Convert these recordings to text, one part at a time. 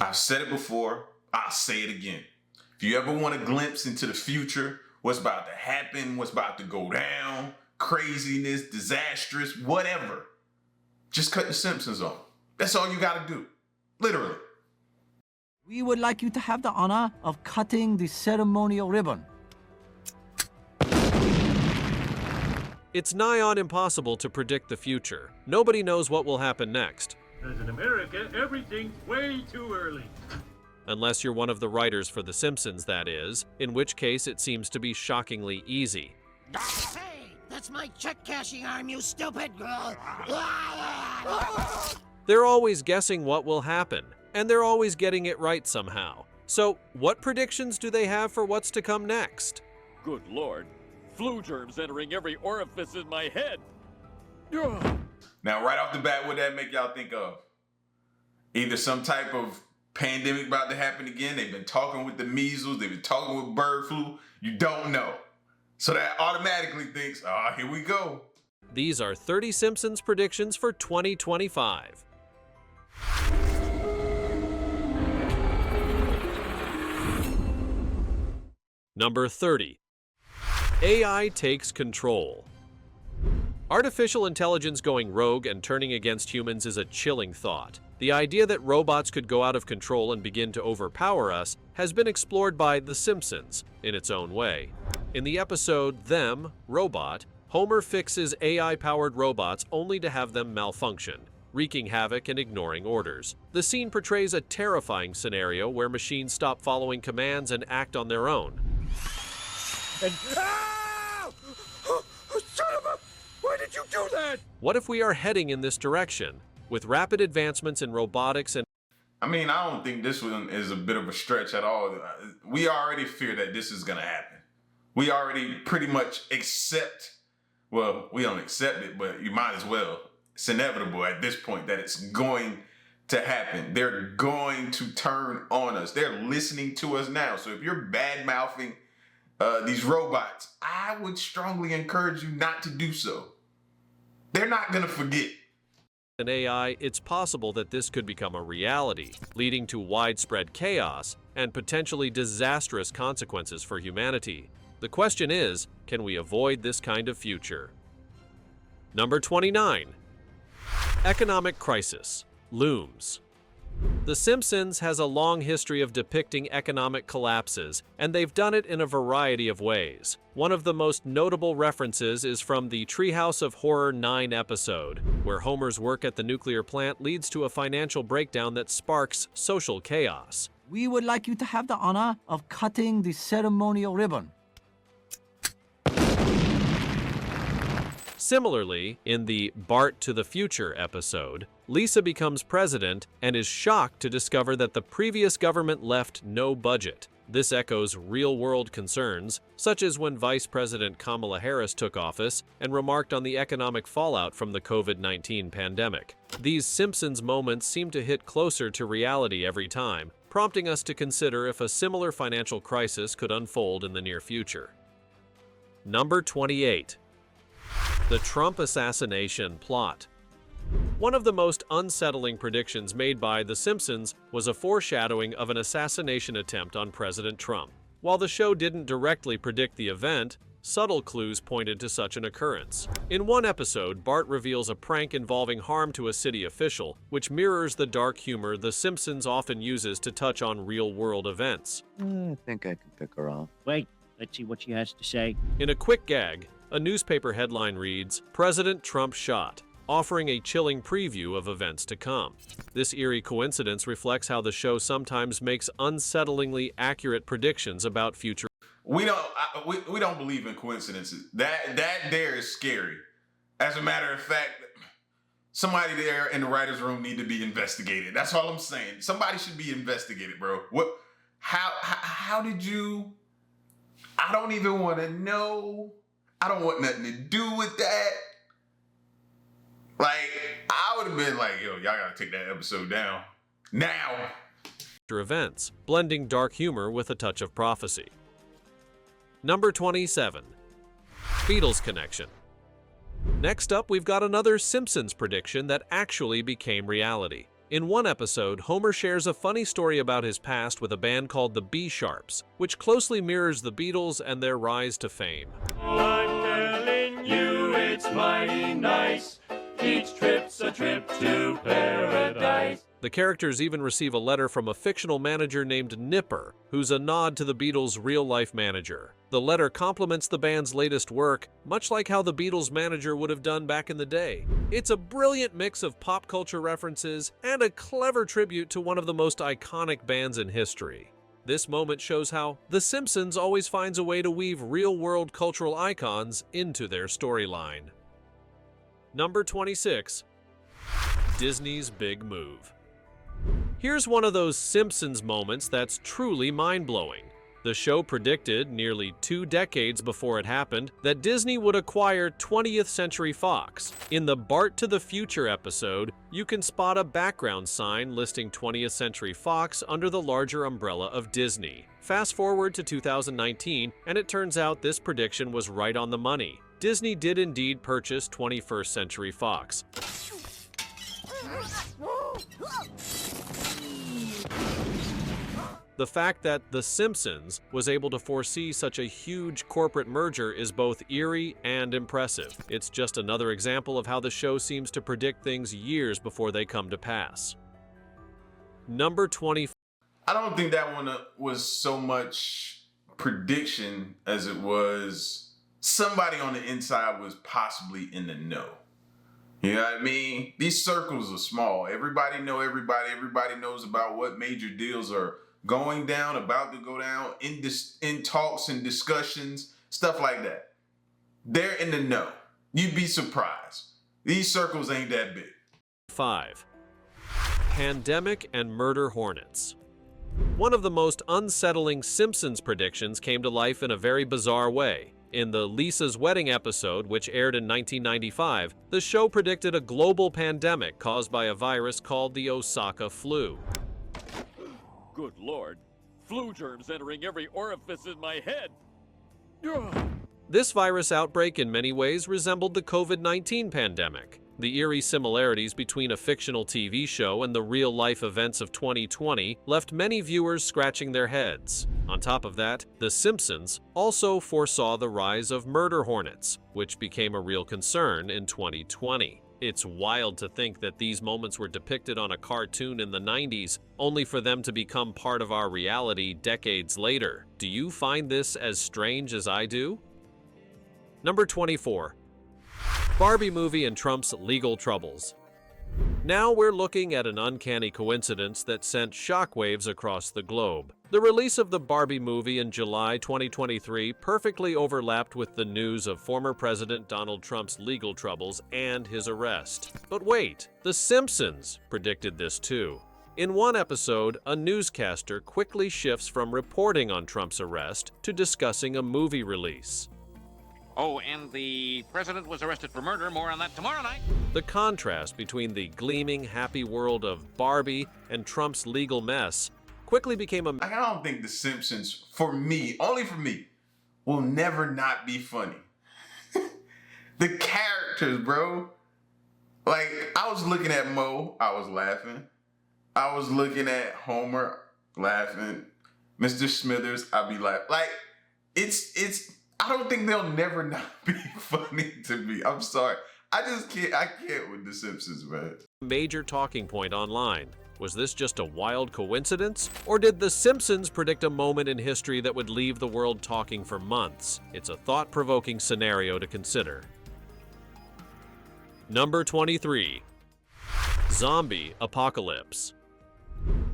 I've said it before, I'll say it again. If you ever want a glimpse into the future, what's about to happen, what's about to go down, craziness, disastrous, whatever, just cut the Simpsons on. That's all you gotta do. Literally. We would like you to have the honor of cutting the ceremonial ribbon. It's nigh on impossible to predict the future. Nobody knows what will happen next. Because in America, everything's way too early. Unless you're one of the writers for The Simpsons, that is, in which case it seems to be shockingly easy. Hey, that's my check cashing arm, you stupid girl. They're always guessing what will happen, and they're always getting it right somehow. So, what predictions do they have for what's to come next? Good Lord, flu germs entering every orifice in my head. Ugh. Now, right off the bat, what that make y'all think of? Either some type of pandemic about to happen again. They've been talking with the measles. They've been talking with bird flu. You don't know. So that automatically thinks, oh, here we go. These are 30 Simpsons predictions for 2025. Number 30. AI takes control. Artificial intelligence going rogue and turning against humans is a chilling thought. The idea that robots could go out of control and begin to overpower us has been explored by The Simpsons in its own way. In the episode Them, Robot, Homer fixes AI-powered robots only to have them malfunction, wreaking havoc and ignoring orders. The scene portrays a terrifying scenario where machines stop following commands and act on their own. And son of a! Why did you do that? What if we are heading in this direction? With rapid advancements in robotics and I mean, I don't think this one is a bit of a stretch at all. We already fear that this is going to happen. We already pretty much accept, well, we don't accept it, but you might as well. It's inevitable at this point that it's going to happen. They're going to turn on us. They're listening to us now. So if you're bad-mouthing these robots, I would strongly encourage you not to do so. They're not going to forget. AI, it's possible that this could become a reality, leading to widespread chaos and potentially disastrous consequences for humanity. The question is, can we avoid this kind of future? Number 29. Economic crisis looms. The Simpsons has a long history of depicting economic collapses, and they've done it in a variety of ways. One of the most notable references is from the Treehouse of Horror 9 episode, where Homer's work at the nuclear plant leads to a financial breakdown that sparks social chaos. We would like you to have the honor of cutting the ceremonial ribbon. Similarly, in the Bart to the Future episode, Lisa becomes president and is shocked to discover that the previous government left no budget. This echoes real-world concerns, such as when Vice President Kamala Harris took office and remarked on the economic fallout from the COVID-19 pandemic. These Simpsons moments seem to hit closer to reality every time, prompting us to consider if a similar financial crisis could unfold in the near future. Number 28. The Trump assassination plot. One of the most unsettling predictions made by The Simpsons was a foreshadowing of an assassination attempt on President Trump. While the show didn't directly predict the event, subtle clues pointed to such an occurrence. In one episode, Bart reveals a prank involving harm to a city official, which mirrors the dark humor The Simpsons often uses to touch on real-world events. I think I can pick her off. Wait, let's see what she has to say. In a quick gag, a newspaper headline reads, "President Trump shot," offering a chilling preview of events to come. This eerie coincidence reflects how the show sometimes makes unsettlingly accurate predictions about future. We don't believe in coincidences. That there is scary. As a matter of fact, somebody there in the writer's room need to be investigated. That's all I'm saying. Somebody should be investigated, bro. What? How did you? I don't even want to know. I don't want nothing to do with that. Like, I would have been like, yo, y'all gotta take that episode down. Now. Events, blending dark humor with a touch of prophecy. Number 27. Beatles connection. Next up, we've got another Simpsons prediction that actually became reality. In one episode, Homer shares a funny story about his past with a band called the B-Sharps, which closely mirrors the Beatles and their rise to fame. I'm telling you, it's mighty nice. Each trip's a trip to paradise. The characters even receive a letter from a fictional manager named Nipper, who's a nod to the Beatles' real-life manager. The letter compliments the band's latest work, much like how the Beatles' manager would have done back in the day. It's a brilliant mix of pop culture references and a clever tribute to one of the most iconic bands in history. This moment shows how The Simpsons always finds a way to weave real-world cultural icons into their storyline. Number 26. Disney's Big Move. Here's one of those Simpsons moments that's truly mind-blowing. The show predicted, nearly 2 decades before it happened, that Disney would acquire 20th Century Fox. In the Bart to the Future episode, you can spot a background sign listing 20th Century Fox under the larger umbrella of Disney. Fast forward to 2019, and it turns out this prediction was right on the money. Disney did indeed purchase 21st Century Fox. The fact that The Simpsons was able to foresee such a huge corporate merger is both eerie and impressive. It's just another example of how the show seems to predict things years before they come to pass. Number 20. I don't think that one was so much prediction as it was somebody on the inside was possibly in the know. You know what I mean? These circles are small. Everybody know everybody. Everybody knows about what major deals are going down, about to go down, in talks and discussions, stuff like that. They're in the know. You'd be surprised. These circles ain't that big. 5. Pandemic and murder hornets. One of the most unsettling Simpsons predictions came to life in a very bizarre way. In the Lisa's Wedding episode, which aired in 1995, the show predicted a global pandemic caused by a virus called the Osaka flu. Good Lord. Flu germs entering every orifice in my head. This virus outbreak in many ways resembled the COVID-19 pandemic. The eerie similarities between a fictional TV show and the real-life events of 2020 left many viewers scratching their heads. On top of that, The Simpsons also foresaw the rise of murder hornets, which became a real concern in 2020. It's wild to think that these moments were depicted on a cartoon in the 90s, only for them to become part of our reality decades later. Do you find this as strange as I do? Number 24. Barbie movie and Trump's legal troubles. Now we're looking at an uncanny coincidence that sent shockwaves across the globe. The release of the Barbie movie in July 2023 perfectly overlapped with the news of former President Donald Trump's legal troubles and his arrest. But wait, The Simpsons predicted this too. In one episode, a newscaster quickly shifts from reporting on Trump's arrest to discussing a movie release. Oh, and the president was arrested for murder. More on that tomorrow night. The contrast between the gleaming, happy world of Barbie and Trump's legal mess quickly became a... I don't think The Simpsons, for me, only for me, will never not be funny. The characters, bro. Like, I was looking at Mo, I was laughing. I was looking at Homer, laughing. Mr. Smithers, I'd be laughing. Like, it's I don't think they'll never not be funny to me. I'm sorry. I can't with The Simpsons, man. Major talking point online. Was this just a wild coincidence? Or did The Simpsons predict a moment in history that would leave the world talking for months? It's a thought-provoking scenario to consider. Number 23. Zombie apocalypse.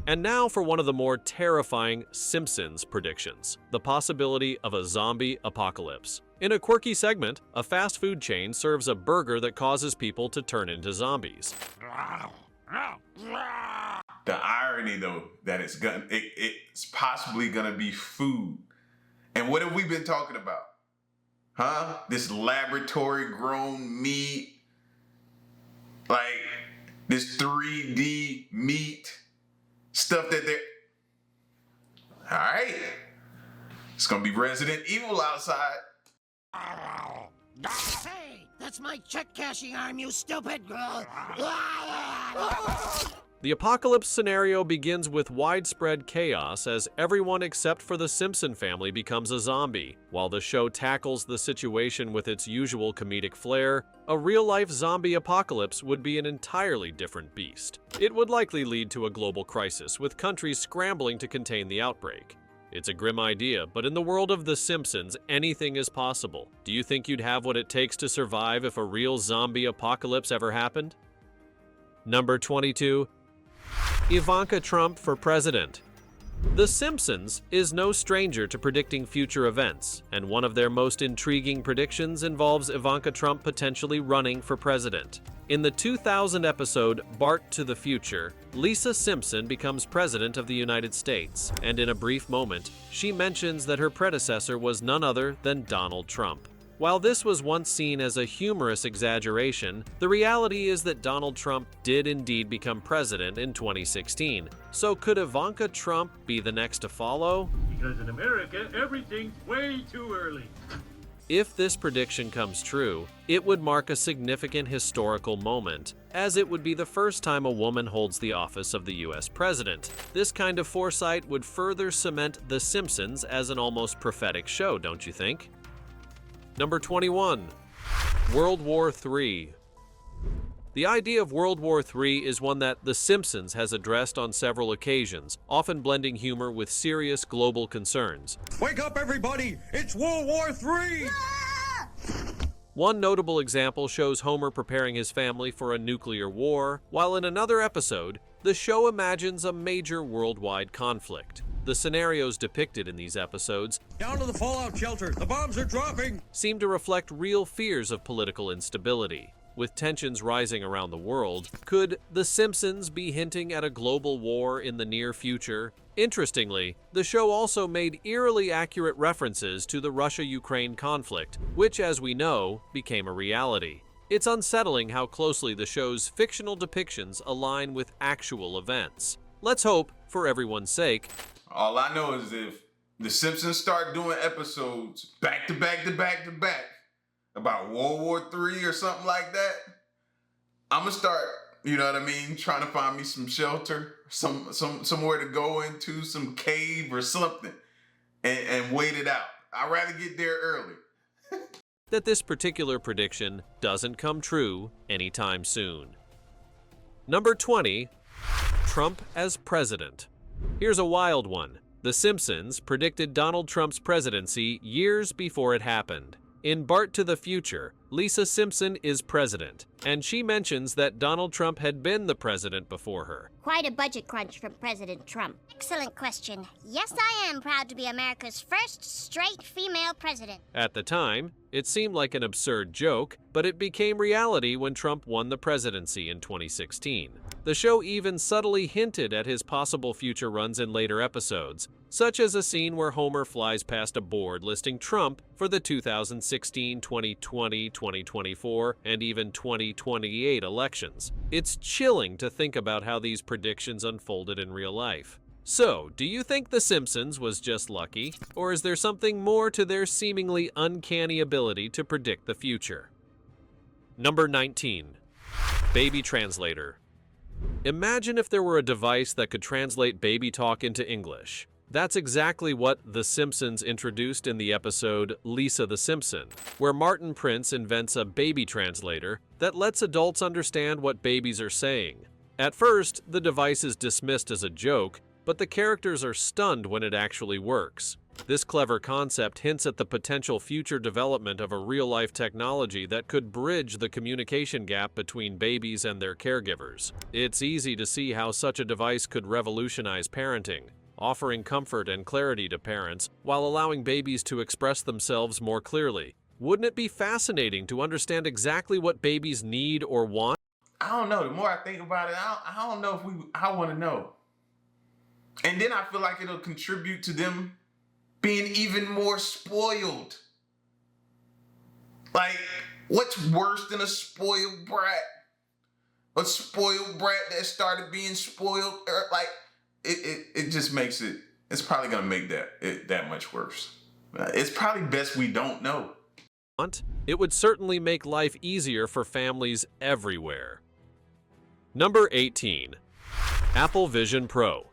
And now for one of the more terrifying Simpsons predictions, the possibility of a zombie apocalypse. In a quirky segment, a fast food chain serves a burger that causes people to turn into zombies. The irony, though, that it's possibly gonna be food. And what have we been talking about? Huh? This laboratory-grown meat, like this 3D meat. Stuff that they're... All right. It's going to be Resident Evil outside. Hey, that's my check cashing arm, you stupid. The apocalypse scenario begins with widespread chaos as everyone except for the Simpson family becomes a zombie. While the show tackles the situation with its usual comedic flair, a real-life zombie apocalypse would be an entirely different beast. It would likely lead to a global crisis, with countries scrambling to contain the outbreak. It's a grim idea, but in the world of The Simpsons, anything is possible. Do you think you'd have what it takes to survive if a real zombie apocalypse ever happened? Number 22. Ivanka Trump for president. The Simpsons is no stranger to predicting future events, and one of their most intriguing predictions involves Ivanka Trump potentially running for president. In the 2000 episode Bart to the Future, Lisa Simpson becomes president of the United States, and in a brief moment, she mentions that her predecessor was none other than Donald Trump. While this was once seen as a humorous exaggeration, the reality is that Donald Trump did indeed become president in 2016. So could Ivanka Trump be the next to follow? Because in America, everything's way too early. If this prediction comes true, it would mark a significant historical moment, as it would be the first time a woman holds the office of the US president. This kind of foresight would further cement The Simpsons as an almost prophetic show, don't you think? Number 21. World War III. The idea of World War III is one that The Simpsons has addressed on several occasions, often blending humor with serious global concerns. Wake up, everybody! It's World War III! One notable example shows Homer preparing his family for a nuclear war, while in another episode, the show imagines a major worldwide conflict. The scenarios depicted in these episodes, Down to the fallout shelter! The bombs are dropping! seem to reflect real fears of political instability. With tensions rising around the world, could The Simpsons be hinting at a global war in the near future? Interestingly, the show also made eerily accurate references to the Russia-Ukraine conflict, which, as we know, became a reality. It's unsettling how closely the show's fictional depictions align with actual events. Let's hope, for everyone's sake, All I know is if The Simpsons start doing episodes back to back to back to back about World War III or something like that, I'm gonna start, you know what I mean, trying to find me some shelter, somewhere to go into, some cave or something, and wait it out. I'd rather get there early. that this particular prediction doesn't come true anytime soon. Number 20. Trump as president. Here's a wild one. The Simpsons predicted Donald Trump's presidency years before it happened. In Bart to the Future, Lisa Simpson is president, and she mentions that Donald Trump had been the president before her. Quite a budget crunch from President Trump. Excellent question. Yes, I am proud to be America's first straight female president. At the time, it seemed like an absurd joke, but it became reality when Trump won the presidency in 2016. The show even subtly hinted at his possible future runs in later episodes, such as a scene where Homer flies past a board listing Trump for the 2016, 2020, 2024, and even 2028 elections. It's chilling to think about how these predictions unfolded in real life. So, do you think The Simpsons was just lucky, or is there something more to their seemingly uncanny ability to predict the future? Number 19. Baby Translator. Imagine if there were a device that could translate baby talk into English. That's exactly what The Simpsons introduced in the episode Lisa the Simpson, where Martin Prince invents a baby translator that lets adults understand what babies are saying. At first, the device is dismissed as a joke, but the characters are stunned when it actually works. This clever concept hints at the potential future development of a real-life technology that could bridge the communication gap between babies and their caregivers. It's easy to see how such a device could revolutionize parenting, offering comfort and clarity to parents while allowing babies to express themselves more clearly. Wouldn't it be fascinating to understand exactly what babies need or want? I don't know. The more I think about it, I don't know if I want to know. And then I feel like it'll contribute to them being even more spoiled. Like, what's worse than a spoiled brat? A spoiled brat that started being spoiled, like, it just makes it, it's probably gonna make that much worse. It's probably best we don't know. It would certainly make life easier for families everywhere. Number 18. Apple Vision Pro.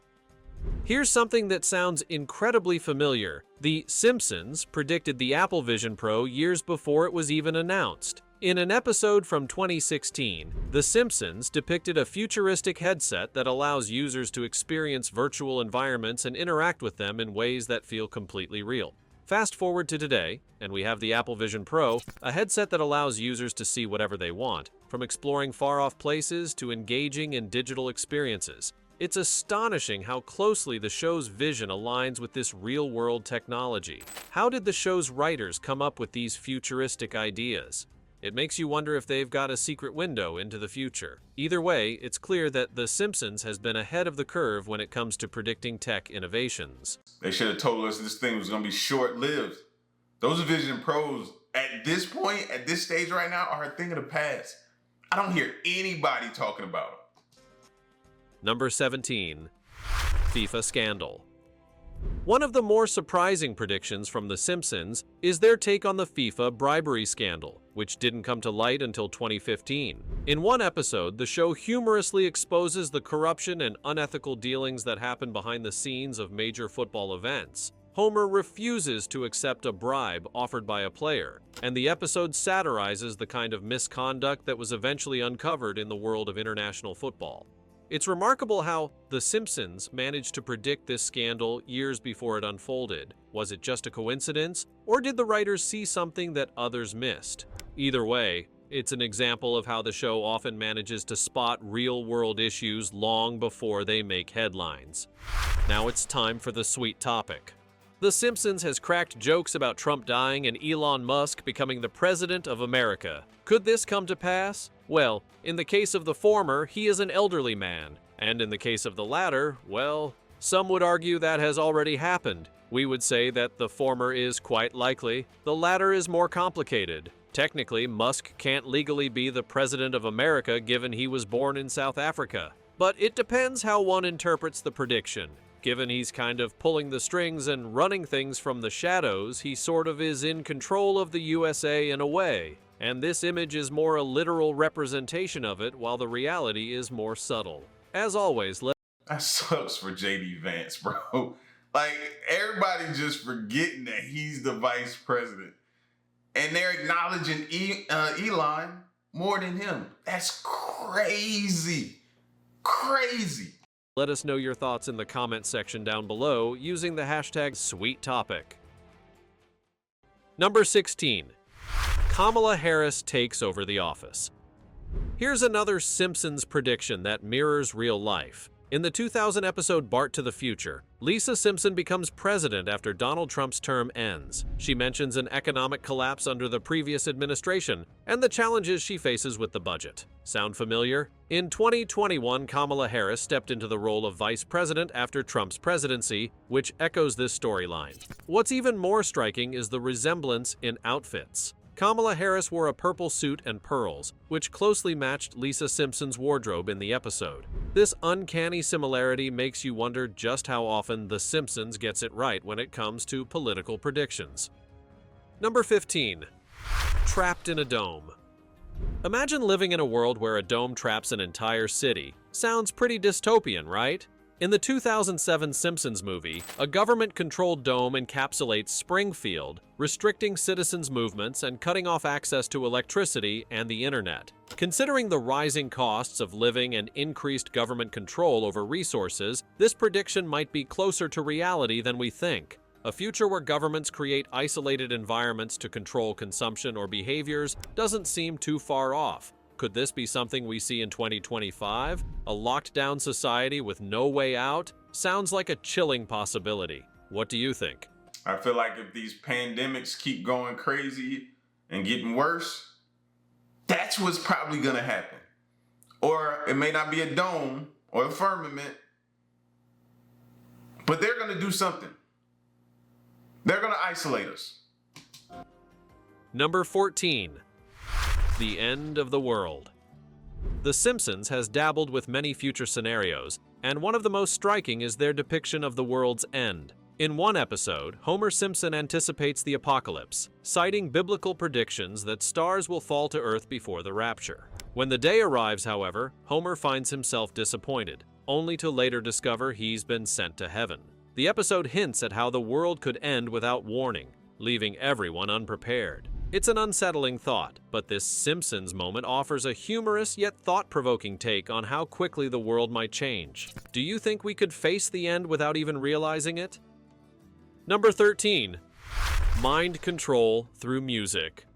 Here's something that sounds incredibly familiar. The Simpsons predicted the Apple Vision Pro years before it was even announced. In an episode from 2016, The Simpsons depicted a futuristic headset that allows users to experience virtual environments and interact with them in ways that feel completely real. Fast forward to today, and we have the Apple Vision Pro, a headset that allows users to see whatever they want, from exploring far-off places to engaging in digital experiences. It's astonishing how closely the show's vision aligns with this real-world technology. How did the show's writers come up with these futuristic ideas? It makes you wonder if they've got a secret window into the future. Either way, it's clear that The Simpsons has been ahead of the curve when it comes to predicting tech innovations. They should have told us this thing was going to be short-lived. Those Vision Pros, at this point, at this stage right now, are a thing of the past. I don't hear anybody talking about them. Number 17. FIFA Scandal. One of the more surprising predictions from The Simpsons is their take on the FIFA bribery scandal, which didn't come to light until 2015. In one episode, the show humorously exposes the corruption and unethical dealings that happen behind the scenes of major football events. Homer refuses to accept a bribe offered by a player, and the episode satirizes the kind of misconduct that was eventually uncovered in the world of international football. It's remarkable how The Simpsons managed to predict this scandal years before it unfolded. Was it just a coincidence, or did the writers see something that others missed? Either way, it's an example of how the show often manages to spot real-world issues long before they make headlines. Now it's time for the sweet topic. The Simpsons has cracked jokes about Trump dying and Elon Musk becoming the president of America. Could this come to pass? Well, in the case of the former, he is an elderly man. And in the case of the latter, well, some would argue that has already happened. We would say that the former is quite likely. The latter is more complicated. Technically, Musk can't legally be the president of America given he was born in South Africa. But it depends how one interprets the prediction. Given he's kind of pulling the strings and running things from the shadows, he sort of is in control of the USA in a way. And this image is more a literal representation of it, while the reality is more subtle. As always, that sucks for J.D. Vance, bro. Like, everybody just forgetting that he's the vice president. And they're acknowledging Elon more than him. That's crazy. Crazy. Let us know your thoughts in the comment section down below using the hashtag #SweetTopic. Number 16. Kamala Harris takes over the office. Here's another Simpsons prediction that mirrors real life. In the 2000 episode Bart to the Future, Lisa Simpson becomes president after Donald Trump's term ends. She mentions an economic collapse under the previous administration and the challenges she faces with the budget. Sound familiar? In 2021, Kamala Harris stepped into the role of vice president after Trump's presidency, which echoes this storyline. What's even more striking is the resemblance in outfits. Kamala Harris wore a purple suit and pearls, which closely matched Lisa Simpson's wardrobe in the episode. This uncanny similarity makes you wonder just how often The Simpsons gets it right when it comes to political predictions. Number 15. Trapped in a dome. Imagine living in a world where a dome traps an entire city. Sounds pretty dystopian, right? In the 2007 Simpsons movie, a government-controlled dome encapsulates Springfield, restricting citizens' movements and cutting off access to electricity and the internet. Considering the rising costs of living and increased government control over resources, this prediction might be closer to reality than we think. A future where governments create isolated environments to control consumption or behaviors doesn't seem too far off. Could this be something we see in 2025? A locked-down society with no way out? Sounds like a chilling possibility. What do you think? I feel like if these pandemics keep going crazy and getting worse, that's what's probably going to happen. Or it may not be a dome or a firmament, but they're going to do something. They're going to isolate us. Number 14. The end of the world. The Simpsons has dabbled with many future scenarios, and one of the most striking is their depiction of the world's end. In one episode, Homer Simpson anticipates the apocalypse, citing biblical predictions that stars will fall to Earth before the rapture. When the day arrives, however, Homer finds himself disappointed. only to later discover he's been sent to heaven. The episode hints at how the world could end without warning, leaving everyone unprepared. It's an unsettling thought, but this Simpsons moment offers a humorous yet thought-provoking take on how quickly the world might change. Do you think we could face the end without even realizing it? Number 13. Mind control through music.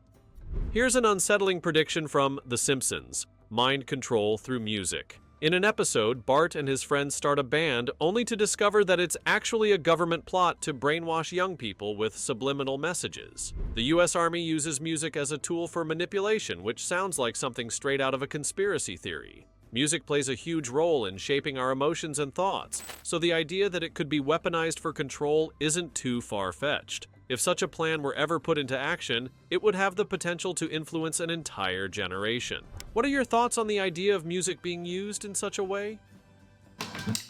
Here's an unsettling prediction from The Simpsons: mind control through music. In an episode, Bart and his friends start a band only to discover that it's actually a government plot to brainwash young people with subliminal messages. The US Army uses music as a tool for manipulation, which sounds like something straight out of a conspiracy theory. Music plays a huge role in shaping our emotions and thoughts, so the idea that it could be weaponized for control isn't too far-fetched. If such a plan were ever put into action, it would have the potential to influence an entire generation. What are your thoughts on the idea of music being used in such a way?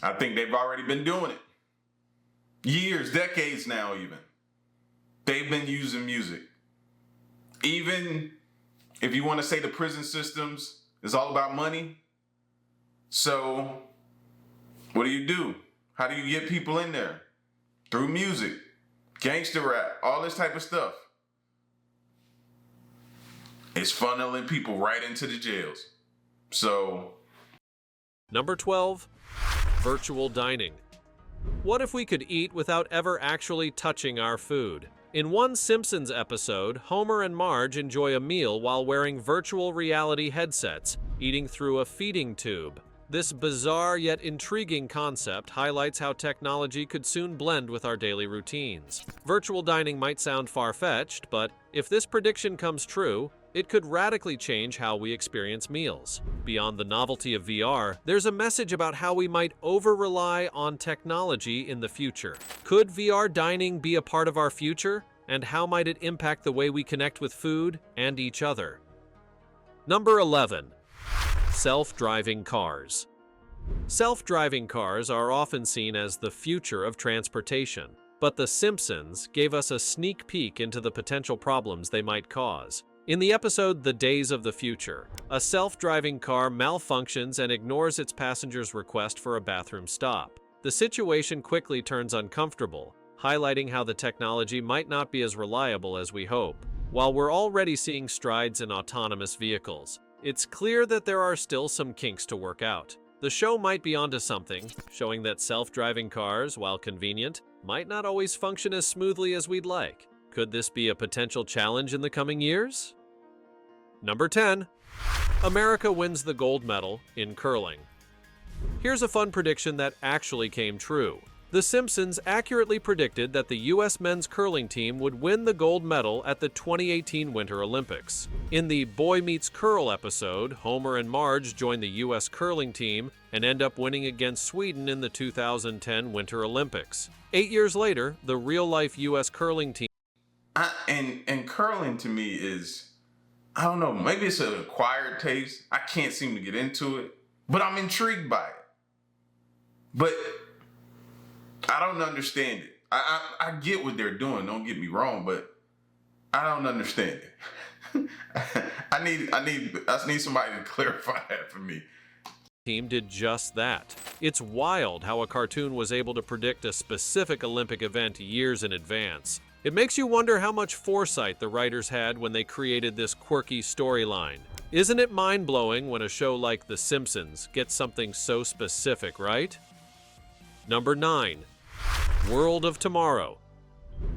I think they've already been doing it. Years, decades now even. They've been using music. Even if you want to say the prison systems is all about money, so what do? How do you get people in there? Through music. Gangster rap, all this type of stuff. It's funneling people right into the jails. So. Number 12, virtual dining. What if we could eat without ever actually touching our food? In one Simpsons episode, Homer and Marge enjoy a meal while wearing virtual reality headsets, eating through a feeding tube. This bizarre yet intriguing concept highlights how technology could soon blend with our daily routines. Virtual dining might sound far-fetched, but if this prediction comes true, it could radically change how we experience meals. Beyond the novelty of VR, there's a message about how we might over-rely on technology in the future. Could VR dining be a part of our future? And how might it impact the way we connect with food and each other? Number 11. Self-driving cars. Self-driving cars are often seen as the future of transportation, but The Simpsons gave us a sneak peek into the potential problems they might cause. In the episode The Days of the Future, a self-driving car malfunctions and ignores its passenger's request for a bathroom stop. The situation quickly turns uncomfortable, highlighting how the technology might not be as reliable as we hope. While we're already seeing strides in autonomous vehicles, it's clear that there are still some kinks to work out. The show might be onto something, showing that self-driving cars, while convenient, might not always function as smoothly as we'd like. Could this be a potential challenge in the coming years? Number 10. America wins the gold medal in curling. Here's a fun prediction that actually came true. The Simpsons accurately predicted that the U.S. men's curling team would win the gold medal at the 2018 Winter Olympics. In the Boy Meets Curl episode, Homer and Marge join the U.S. curling team and end up winning against Sweden in the 2010 Winter Olympics. 8 years later, the real-life U.S. curling team... And curling to me is, I don't know, maybe it's an acquired taste. I can't seem to get into it, but I'm intrigued by it. But I don't understand it. I get what they're doing, don't get me wrong, but I don't understand it. I need somebody to clarify that for me. Team did just that. It's wild how a cartoon was able to predict a specific Olympic event years in advance. It makes you wonder how much foresight the writers had when they created this quirky storyline. Isn't it mind-blowing when a show like The Simpsons gets something so specific, right? Number 9. World of Tomorrow.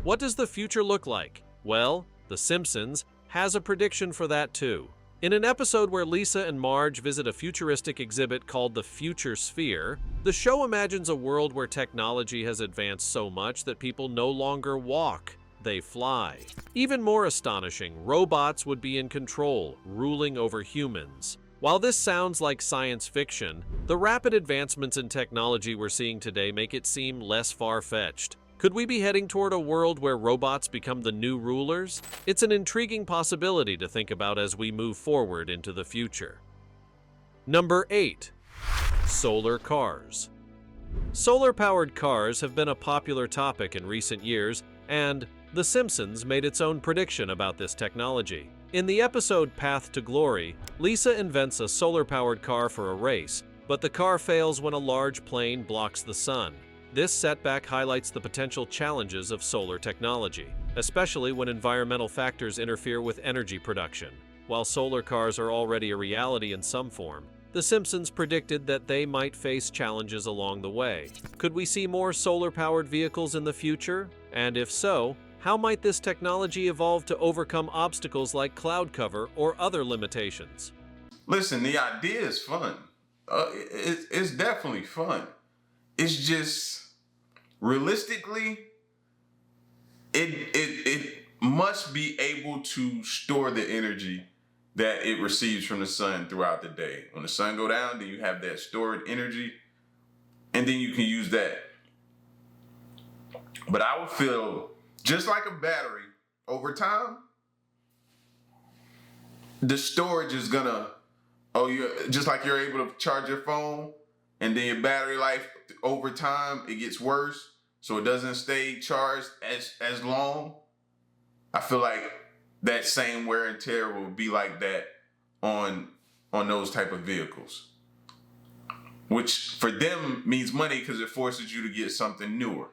What does the future look like? Well, The Simpsons has a prediction for that too. In an episode where Lisa and Marge visit a futuristic exhibit called the Future Sphere, the show imagines a world where technology has advanced so much that people no longer walk, they fly. Even more astonishing, robots would be in control, ruling over humans. While this sounds like science fiction, the rapid advancements in technology we're seeing today make it seem less far-fetched. Could we be heading toward a world where robots become the new rulers? It's an intriguing possibility to think about as we move forward into the future. Number 8. Solar cars. Solar-powered cars have been a popular topic in recent years, and The Simpsons made its own prediction about this technology. In the episode Path to Glory, Lisa invents a solar-powered car for a race, but the car fails when a large plane blocks the sun. This setback highlights the potential challenges of solar technology, especially when environmental factors interfere with energy production. While solar cars are already a reality in some form, The Simpsons predicted that they might face challenges along the way. Could we see more solar-powered vehicles in the future? And if so, how might this technology evolve to overcome obstacles like cloud cover or other limitations? Listen, the idea is fun. It's definitely fun. It's just, realistically, it must be able to store the energy that it receives from the sun throughout the day. When the sun go down, then you have that stored energy, and then you can use that. But I would feel, just like a battery, over time, the storage is gonna, just like you're able to charge your phone, and then your battery life over time, it gets worse, so it doesn't stay charged as long. I feel like that same wear and tear will be like that on those type of vehicles, which for them means money because it forces you to get something newer.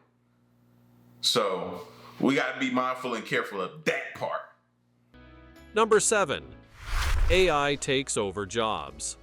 So we got to be mindful and careful of that part. Number 7. AI takes over jobs.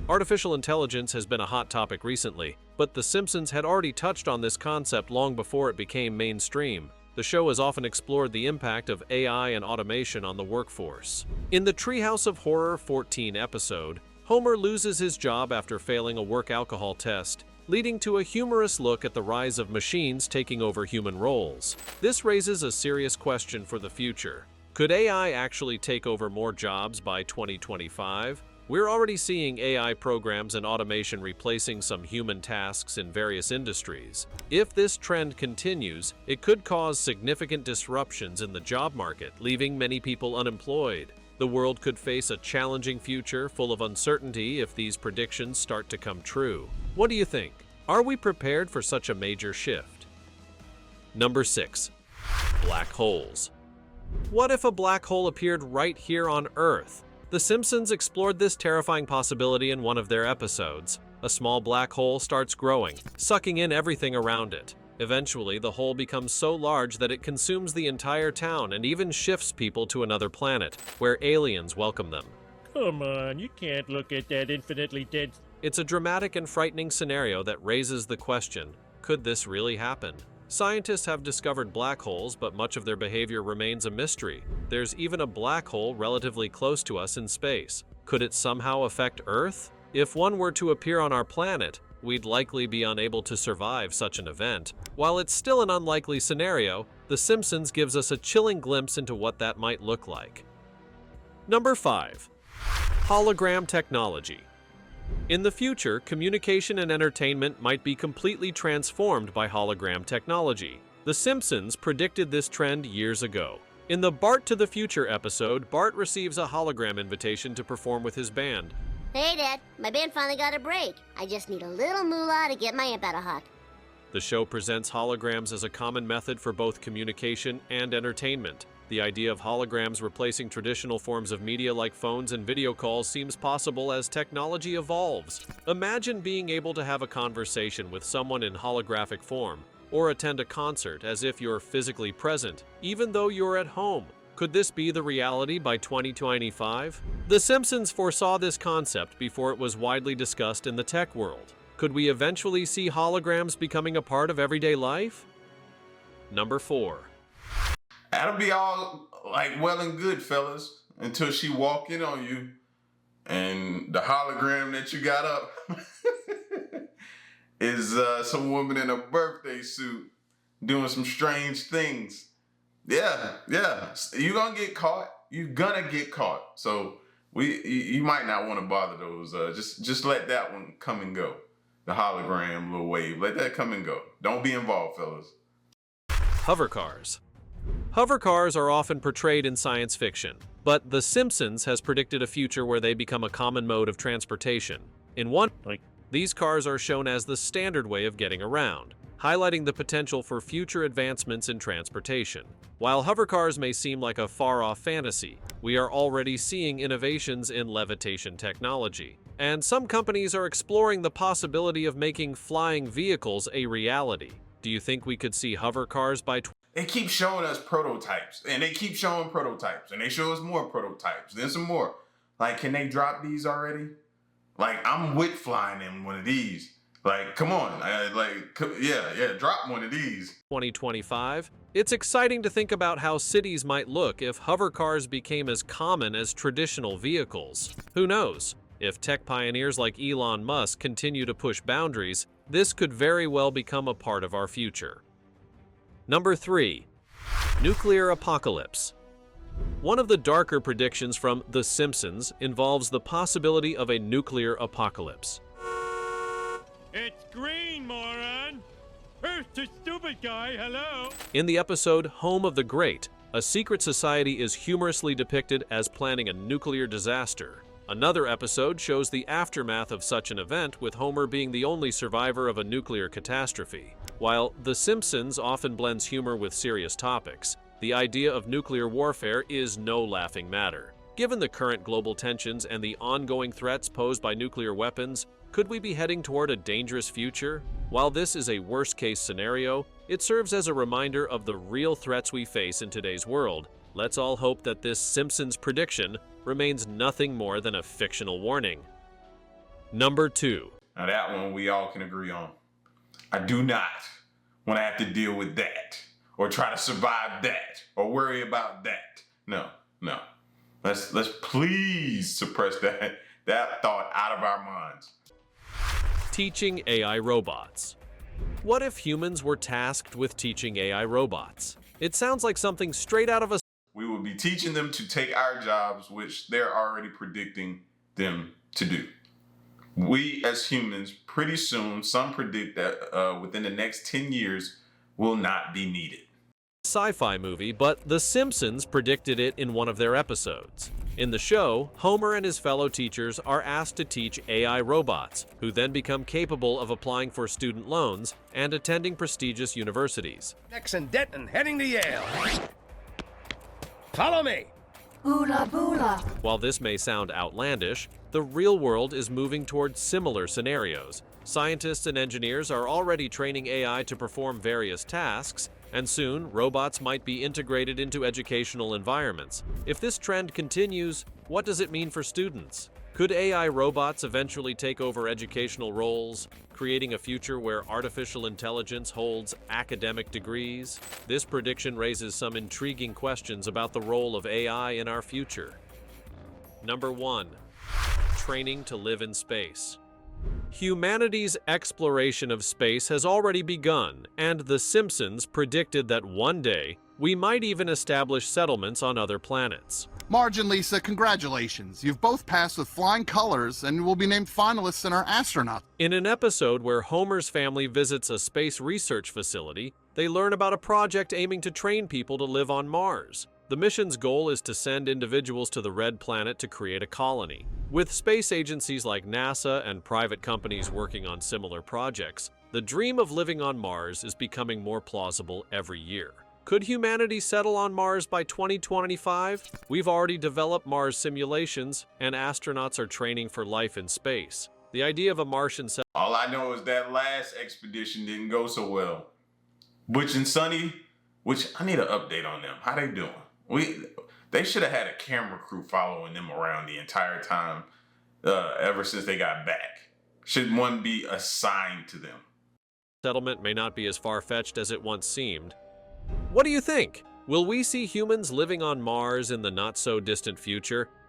Artificial intelligence has been a hot topic recently, but The Simpsons had already touched on this concept long before it became mainstream. The show has often explored the impact of AI and automation on the workforce. In the Treehouse of Horror 14 episode, Homer loses his job after failing a work alcohol test, leading to a humorous look at the rise of machines taking over human roles. This raises a serious question for the future. Could AI actually take over more jobs by 2025? We're already seeing AI programs and automation replacing some human tasks in various industries. If this trend continues, it could cause significant disruptions in the job market, leaving many people unemployed. The world could face a challenging future full of uncertainty if these predictions start to come true. What do you think? Are we prepared for such a major shift? Number 6. Black holes. What if a black hole appeared right here on Earth? The Simpsons explored this terrifying possibility in one of their episodes. A small black hole starts growing, sucking in everything around it. Eventually, the hole becomes so large that it consumes the entire town and even shifts people to another planet, where aliens welcome them. Come on, you can't look at that infinitely dead... It's a dramatic and frightening scenario that raises the question, could this really happen? Scientists have discovered black holes, but much of their behavior remains a mystery. There's even a black hole relatively close to us in space. Could it somehow affect Earth? If one were to appear on our planet, we'd likely be unable to survive such an event. While it's still an unlikely scenario, The Simpsons gives us a chilling glimpse into what that might look like. Number 5. Hologram technology. In the future, communication and entertainment might be completely transformed by hologram technology. The Simpsons predicted this trend years ago. In the Bart to the Future episode, Bart receives a hologram invitation to perform with his band. Hey, Dad. My band finally got a break. I just need a little moolah to get my imp out of hock. The show presents holograms as a common method for both communication and entertainment. The idea of holograms replacing traditional forms of media like phones and video calls seems possible as technology evolves. Imagine being able to have a conversation with someone in holographic form, or attend a concert as if you're physically present, even though you're at home. Could this be the reality by 2025? The Simpsons foresaw this concept before it was widely discussed in the tech world. Could we eventually see holograms becoming a part of everyday life? Number 4. That'll be all like well and good, fellas, until she walk in on you and the hologram that you got up is some woman in a birthday suit doing some strange things. Yeah. You're gonna get caught. You're gonna get caught. So you might not want to bother those. Just let that one come and go. The hologram little wave. Let that come and go. Don't be involved, fellas. Hovercars. Hovercars are often portrayed in science fiction, but The Simpsons has predicted a future where they become a common mode of transportation. In one, these cars are shown as the standard way of getting around. highlighting the potential for future advancements in transportation. While hovercars may seem like a far-off fantasy, we are already seeing innovations in levitation technology, and some companies are exploring the possibility of making flying vehicles a reality. Do you think we could see hovercars by They keep showing us prototypes, and they keep showing prototypes, and they show us more prototypes, then some more. Like, can they drop these already? Like, I'm with flying in one of these. Like, come on, drop one of these. 2025? It's exciting to think about how cities might look if hovercars became as common as traditional vehicles. Who knows? If tech pioneers like Elon Musk continue to push boundaries, this could very well become a part of our future. Number 3. Nuclear apocalypse. One of the darker predictions from The Simpsons involves the possibility of a nuclear apocalypse. It's green, moron! Who's the stupid guy? Hello? In the episode Home of the Great, a secret society is humorously depicted as planning a nuclear disaster. Another episode shows the aftermath of such an event, with Homer being the only survivor of a nuclear catastrophe. While The Simpsons often blends humor with serious topics, the idea of nuclear warfare is no laughing matter. Given the current global tensions and the ongoing threats posed by nuclear weapons, could we be heading toward a dangerous future? While this is a worst-case scenario, it serves as a reminder of the real threats we face in today's world. Let's all hope that this Simpsons prediction remains nothing more than a fictional warning. Number 2. Now that one we all can agree on. I do not want to have to deal with that, or try to survive that, or worry about that. No. Let's please suppress that thought out of our minds. Teaching AI robots. What if humans were tasked with teaching AI robots? It sounds like something straight out of a... We will be teaching them to take our jobs, which they're already predicting them to do. We as humans, pretty soon, some predict that within the next 10 years, will not be needed. Sci-fi movie, but The Simpsons predicted it in one of their episodes. In the show, Homer and his fellow teachers are asked to teach AI robots, who then become capable of applying for student loans and attending prestigious universities. Next and Denton heading to Yale. Follow me. Boola boola. While this may sound outlandish, the real world is moving towards similar scenarios. Scientists and engineers are already training AI to perform various tasks, and soon robots might be integrated into educational environments. If this trend continues, what does it mean for students? Could AI robots eventually take over educational roles, creating a future where artificial intelligence holds academic degrees? This prediction raises some intriguing questions about the role of AI in our future. Number 1. Training to live in space. Humanity's exploration of space has already begun, and The Simpsons predicted that one day, we might even establish settlements on other planets. Marge and Lisa, congratulations. You've both passed with flying colors and will be named finalists in our astronaut. In an episode where Homer's family visits a space research facility, they learn about a project aiming to train people to live on Mars. The mission's goal is to send individuals to the Red Planet to create a colony. With space agencies like NASA and private companies working on similar projects, the dream of living on Mars is becoming more plausible every year. Could humanity settle on Mars by 2025? We've already developed Mars simulations, and astronauts are training for life in space. The idea of a Martian settlement... All I know is that last expedition didn't go so well. Butch and Sonny, which I need an update on them. How they doing? They should have had a camera crew following them around the entire time, ever since they got back. Should one be assigned to them? Settlement may not be as far-fetched as it once seemed. What do you think? Will we see humans living on Mars in the not-so-distant future?